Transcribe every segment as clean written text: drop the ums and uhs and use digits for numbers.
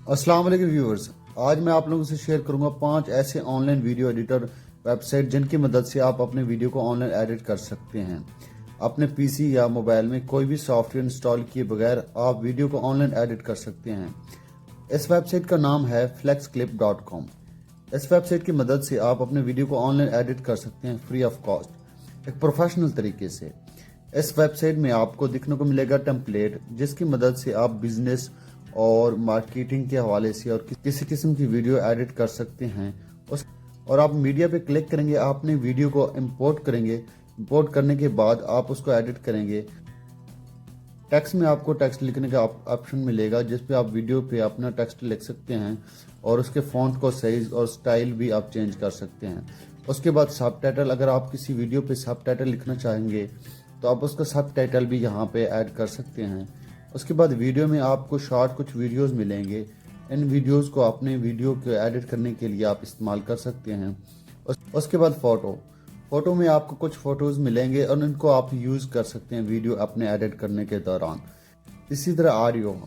अस्सलाम वालेकुम व्यूअर्स। आज मैं आप लोगों से शेयर करूंगा 5 ऐसे ऑनलाइन वीडियो एडिटर वेबसाइट जिनकी मदद से आप अपने वीडियो को ऑनलाइन एडिट कर सकते हैं। अपने पीसी या मोबाइल में कोई भी सॉफ्टवेयर इंस्टॉल किए बगैर आप वीडियो को ऑनलाइन एडिट कर सकते हैं। इस वेबसाइट का नाम है flexclip.com। इस वेबसाइट की मदद से आप अपने वीडियो को ऑनलाइन एडिट कर सकते हैं फ्री ऑफ कॉस्ट, एक प्रोफेशनल तरीके से। इस वेबसाइट में आपको देखने को मिलेगा टेम्पलेट, जिसकी मदद से आप बिजनेस और मार्केटिंग के हवाले से और किसी किस्म की वीडियो एडिट कर सकते हैं। और आप मीडिया पे क्लिक करेंगे, आप अपने वीडियो को इंपोर्ट करेंगे। इंपोर्ट करने के बाद आप उसको एडिट करेंगे। टेक्स्ट में आपको टेक्स्ट लिखने का ऑप्शन मिलेगा, जिस पे आप वीडियो पे अपना टेक्स्ट लिख सकते हैं और उसके फॉन्ट को साइज और स्टाइल भी आप चेंज कर सकते हैं। उसके बाद सब टाइटल, अगर आप किसी वीडियो पे सब टाइटल लिखना चाहेंगे तो आप उसका सब टाइटल भी यहाँ पे ऐड कर सकते हैं। उसके बाद वीडियो में आपको शॉर्ट कुछ वीडियोस मिलेंगे। इन वीडियोस को अपने वीडियो को एडिट करने के लिए आप इस्तेमाल कर सकते हैं। उसके बाद फ़ोटो में आपको कुछ फ़ोटोज़ मिलेंगे और इनको आप यूज़ कर सकते हैं वीडियो अपने एडिट करने के दौरान। इसी तरह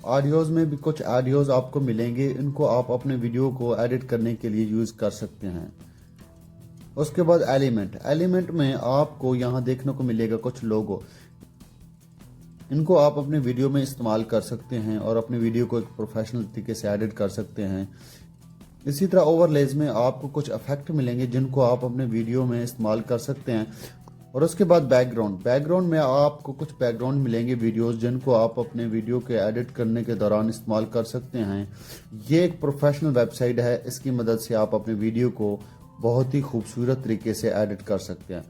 ऑडियोज़ में भी कुछ ऑडियोज़ आपको मिलेंगे, इनको आप अपने वीडियो को एडिट करने के लिए यूज़ कर सकते हैं। उसके बाद एलिमेंट में आपको यहाँ देखने को मिलेगा कुछ लोगो। इनको आप अपने वीडियो में इस्तेमाल कर सकते हैं और अपने वीडियो को एक प्रोफेशनल तरीके से एडिट कर सकते हैं। इसी तरह ओवरलेज में आपको कुछ इफेक्ट मिलेंगे, जिनको आप अपने वीडियो में इस्तेमाल कर सकते हैं। और उसके बाद बैकग्राउंड में आपको कुछ बैकग्राउंड मिलेंगे वीडियोस, जिनको आप अपने वीडियो के एडिट करने के दौरान इस्तेमाल कर सकते हैं। ये एक प्रोफेशनल वेबसाइट है, इसकी मदद से आप अपने वीडियो को बहुत ही खूबसूरत तरीके से एडिट कर सकते हैं।